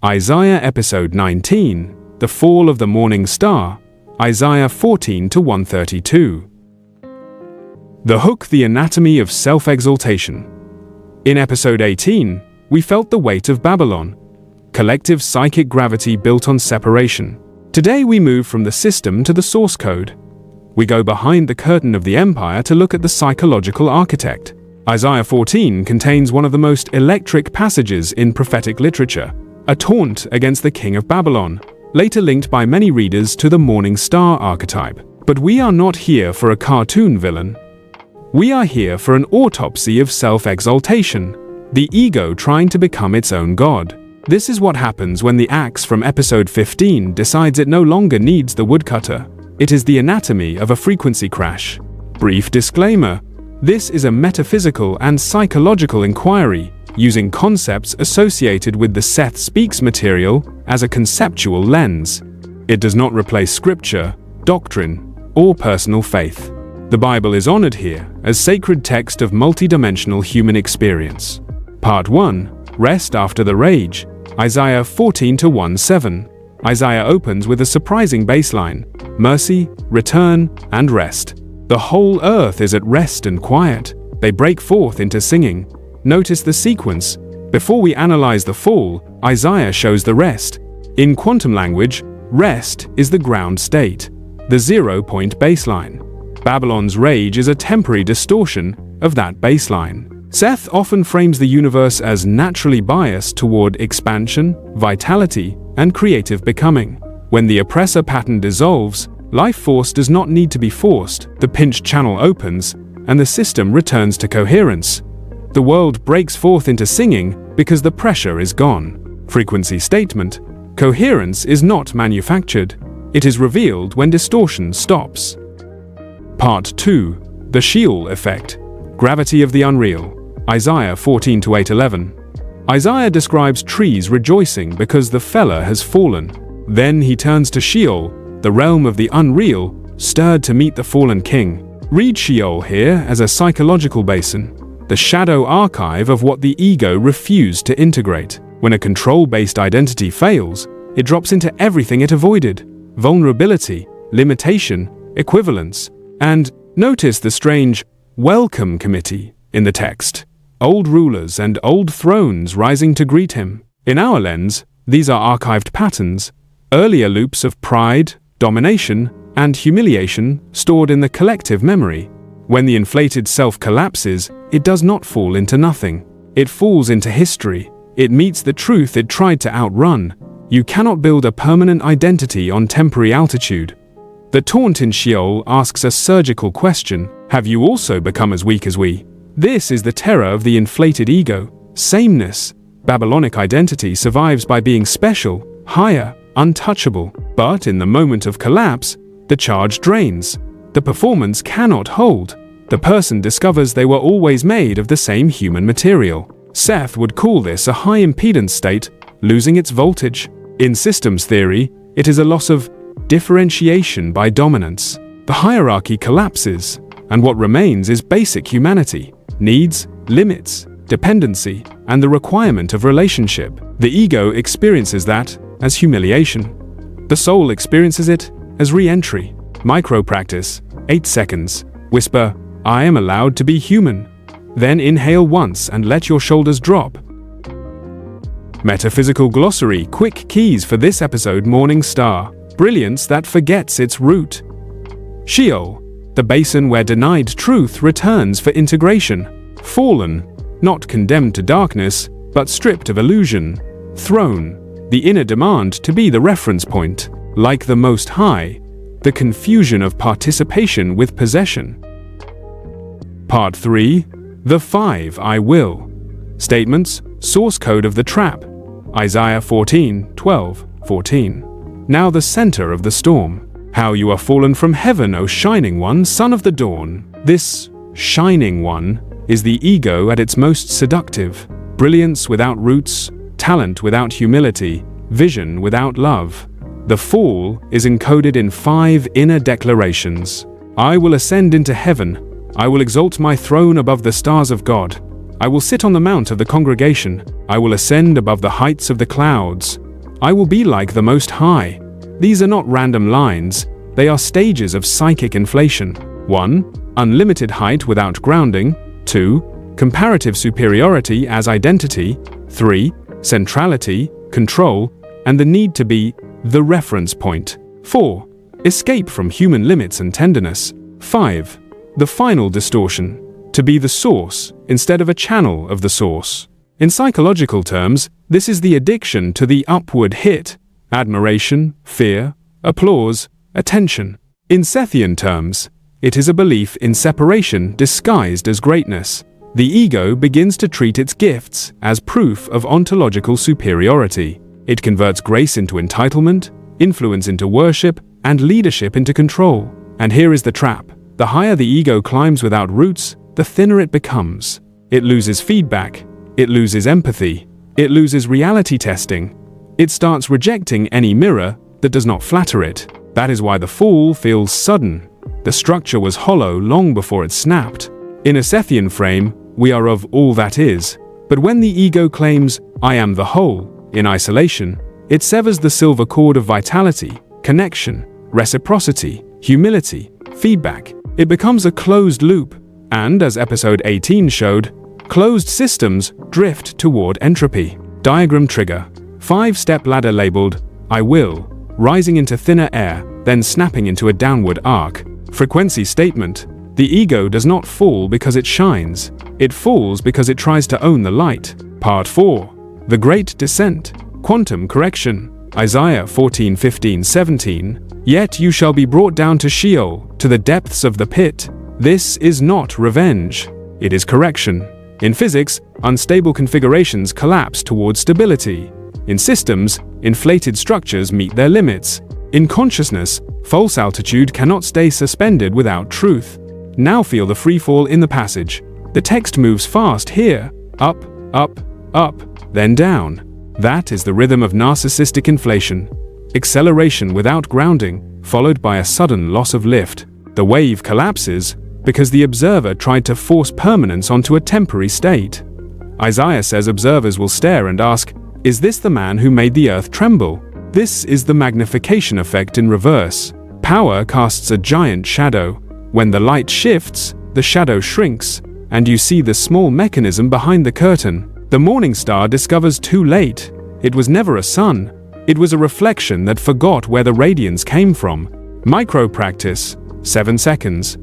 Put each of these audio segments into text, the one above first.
Isaiah episode 19, The Fall of the Morning Star, Isaiah 14 to 132. The hook, the anatomy of self-exaltation. In episode 18, we felt the weight of Babylon, collective psychic gravity built on separation. Today we move from the system to the source code. We go behind the curtain of the empire to look at the psychological architect. Isaiah 14 contains one of the most electric passages in prophetic literature, a taunt against the king of Babylon, later linked by many readers to the morning star archetype. But we are not here for a cartoon villain. We are here for an autopsy of self-exaltation, the ego trying to become its own god. This is what happens when the axe from episode 15 decides it no longer needs the woodcutter. It is the anatomy of a frequency crash. Brief disclaimer: this is a metaphysical and psychological inquiry, using concepts associated with the Seth Speaks material as a conceptual lens. It does not replace scripture, doctrine, or personal faith. The Bible is honored here as sacred text of multidimensional human experience. Part 1. Rest after the rage. Isaiah 14 to 1:7. Isaiah opens with a surprising baseline: mercy, return, and rest. The whole earth is at rest and quiet. They break forth into singing. Notice the sequence. Before we analyze the fall, Isaiah shows the rest. In quantum language, rest is the ground state, the 0-point baseline. Babylon's rage is a temporary distortion of that baseline. Seth often frames the universe as naturally biased toward expansion, vitality, and creative becoming. When the oppressor pattern dissolves, life force does not need to be forced. The pinched channel opens, and the system returns to coherence. The world breaks forth into singing because the pressure is gone. Frequency statement: coherence is not manufactured. It is revealed when distortion stops. Part 2. The Sheol effect. Gravity of the unreal. Isaiah 14 to 8:11. Isaiah describes trees rejoicing because the feller has fallen. Then he turns to Sheol, the realm of the unreal, stirred to meet the fallen king. Read Sheol here as a psychological basin, the shadow archive of what the ego refused to integrate. When a control-based identity fails, it drops into everything it avoided: vulnerability, limitation, equivalence. And notice the strange welcome committee in the text. Old rulers and old thrones rising to greet him. In our lens, these are archived patterns, earlier loops of pride, domination, and humiliation stored in the collective memory. When the inflated self collapses, it does not fall into nothing. It falls into history. It meets the truth it tried to outrun. You cannot build a permanent identity on temporary altitude. The taunt in Sheol asks a surgical question: have you also become as weak as we? This is the terror of the inflated ego. Sameness. Babylonic identity survives by being special, higher, untouchable. But in the moment of collapse, the charge drains. The performance cannot hold. The person discovers they were always made of the same human material. Seth would call this a high impedance state, losing its voltage. In systems theory, it is a loss of differentiation by dominance. The hierarchy collapses, and what remains is basic humanity: needs, limits, dependency, and the requirement of relationship. The ego experiences that as humiliation. The soul experiences it as re-entry. Micro-practice, 8 seconds. Whisper, "I am allowed to be human." Then inhale once and let your shoulders drop. Metaphysical glossary, quick keys for this episode: Morning Star, brilliance that forgets its root. Sheol, the basin where denied truth returns for integration. Fallen, not condemned to darkness, but stripped of illusion. Throne, the inner demand to be the reference point. Like the Most High, the confusion of participation with possession. Part 3. The 5 I will. Statements, source code of the trap. Isaiah 14, 12, 14. Now the center of the storm. How you are fallen from heaven, O shining one, son of the dawn. This shining one is the ego at its most seductive. Brilliance without roots, talent without humility, vision without love. The fall is encoded in 5 inner declarations. I will ascend into heaven. I will exalt my throne above the stars of God. I will sit on the mount of the congregation. I will ascend above the heights of the clouds. I will be like the Most High. These are not random lines, they are stages of psychic inflation. 1. Unlimited height without grounding. 2. Comparative superiority as identity. 3. Centrality, control, and the need to be the reference point. 4. Escape from human limits and tenderness. 5. The final distortion, to be the source instead of a channel of the source. In psychological terms, this is the addiction to the upward hit, admiration, fear, applause, attention. In Sethian terms, it is a belief in separation disguised as greatness. The ego begins to treat its gifts as proof of ontological superiority. It converts grace into entitlement, influence into worship, and leadership into control. And here is the trap. The higher the ego climbs without roots, the thinner it becomes. It loses feedback. It loses empathy. It loses reality testing. It starts rejecting any mirror that does not flatter it. That is why the fall feels sudden. The structure was hollow long before it snapped. In a Sethian frame, we are of all that is. But when the ego claims, I am the whole, in isolation, it severs the silver cord of vitality, connection, reciprocity, humility, feedback. It becomes a closed loop, and as episode 18 showed, closed systems drift toward entropy. Diagram trigger. 5-step ladder labeled, I will, rising into thinner air, then snapping into a downward arc. Frequency statement. The ego does not fall because it shines. It falls because it tries to own the light. Part 4. The Great Descent. Quantum correction. Isaiah 14:15-17. Yet you shall be brought down to Sheol, to the depths of the pit. This is not revenge. It is correction. In physics, unstable configurations collapse towards stability. In systems, inflated structures meet their limits. In consciousness, false altitude cannot stay suspended without truth. Now feel the freefall in the passage. The text moves fast here, up, up, up, then down. That is the rhythm of narcissistic inflation. Acceleration without grounding, followed by a sudden loss of lift. The wave collapses because the observer tried to force permanence onto a temporary state. Isaiah says observers will stare and ask, is this the man who made the earth tremble? This is the magnification effect in reverse. Power casts a giant shadow. When the light shifts, the shadow shrinks, and you see the small mechanism behind the curtain. The morning star discovers too late. It was never a sun. It was a reflection that forgot where the radiance came from. Micro practice. 7 seconds.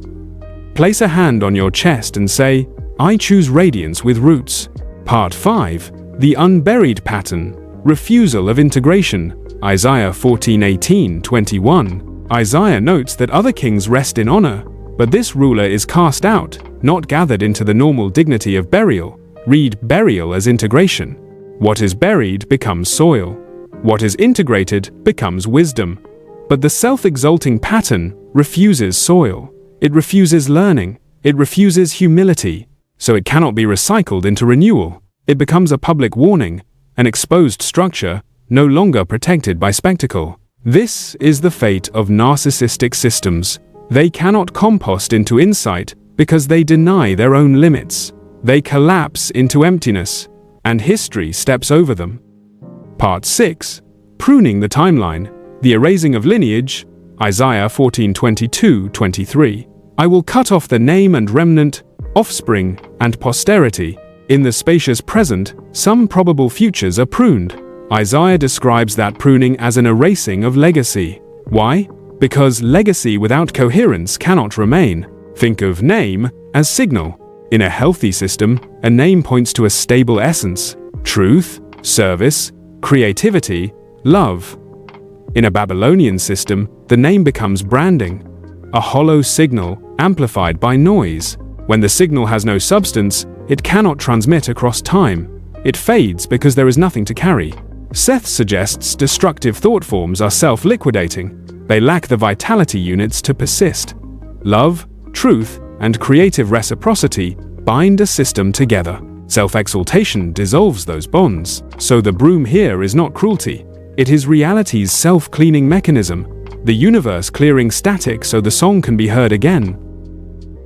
Place a hand on your chest and say, I choose radiance with roots. Part 5. The Unburied Pattern. Refusal of integration. Isaiah 14:18-21. Isaiah notes that other kings rest in honor, but this ruler is cast out, not gathered into the normal dignity of burial. Read burial as integration. What is buried becomes soil. What is integrated becomes wisdom. But the self-exalting pattern refuses soil. It refuses learning. It refuses humility. So it cannot be recycled into renewal. It becomes a public warning, an exposed structure, no longer protected by spectacle. This is the fate of narcissistic systems. They cannot compost into insight because they deny their own limits. They collapse into emptiness, and history steps over them. Part 6. Pruning the timeline. The erasing of lineage. Isaiah 14:22-23. I will cut off the name and remnant, offspring, and posterity. In the spacious present, some probable futures are pruned. Isaiah describes that pruning as an erasing of legacy. Why? Because legacy without coherence cannot remain. Think of name as signal. In a healthy system, a name points to a stable essence, truth, service, creativity, love. In a Babylonian system, the name becomes branding, a hollow signal amplified by noise. When the signal has no substance, it cannot transmit across time. It fades because there is nothing to carry. Seth suggests destructive thought forms are self-liquidating. They lack the vitality units to persist. Love, truth, and creative reciprocity bind a system together. Self-exaltation dissolves those bonds. So the broom here is not cruelty. It is reality's self-cleaning mechanism, the universe clearing static so the song can be heard again.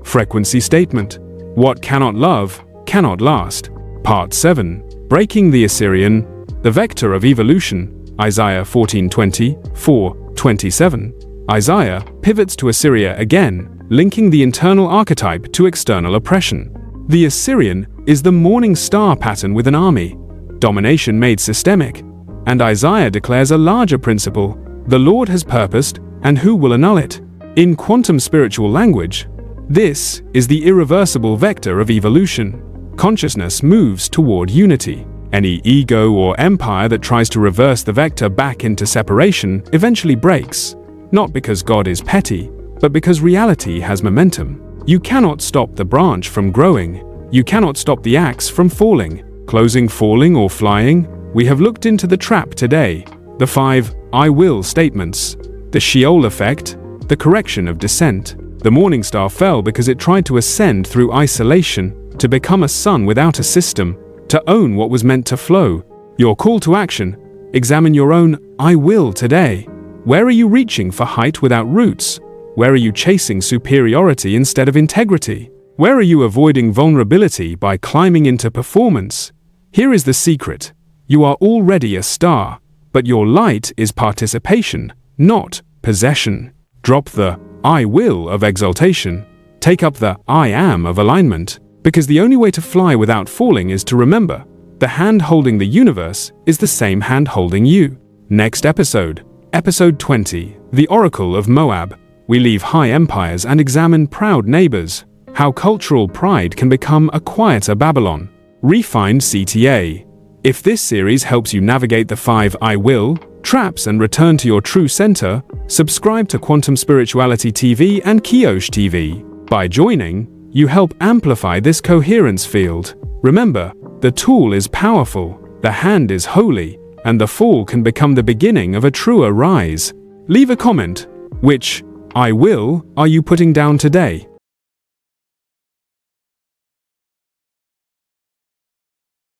Frequency statement. What cannot love, cannot last. Part 7. Breaking the Assyrian. The vector of evolution. Isaiah 14:20, 4:27. Isaiah pivots to Assyria again, linking the internal archetype to external oppression. The Assyrian is the morning star pattern with an army, domination made systemic, and Isaiah declares a larger principle: the Lord has purposed, and who will annul it? In quantum spiritual language, this is the irreversible vector of evolution. Consciousness moves toward unity. Any ego or empire that tries to reverse the vector back into separation eventually breaks, not because God is petty, but because reality has momentum. You cannot stop the branch from growing. You cannot stop the axe from falling. Closing, falling, or flying, we have looked into the trap today. The 5 I will statements. The Sheol effect, the correction of descent. The morning star fell because it tried to ascend through isolation, to become a sun without a system, to own what was meant to flow. Your call to action: examine your own I will today. Where are you reaching for height without roots? Where are you chasing superiority instead of integrity? Where are you avoiding vulnerability by climbing into performance? Here is the secret. You are already a star, but your light is participation, not possession. Drop the I will of exaltation. Take up the I am of alignment, because the only way to fly without falling is to remember, the hand holding the universe is the same hand holding you. Next episode, Episode 20, The Oracle of Moab. We leave high empires and examine proud neighbors, how cultural pride can become a quieter Babylon. Refined CTA. If this series helps you navigate the 5 I will traps and return to your true center, subscribe to Quantum Spirituality TV and Kiosh TV. By joining, you help amplify this coherence field. Remember, the tool is powerful, the hand is holy, and the fall can become the beginning of a truer rise. Leave a comment. Which I will are you putting down today?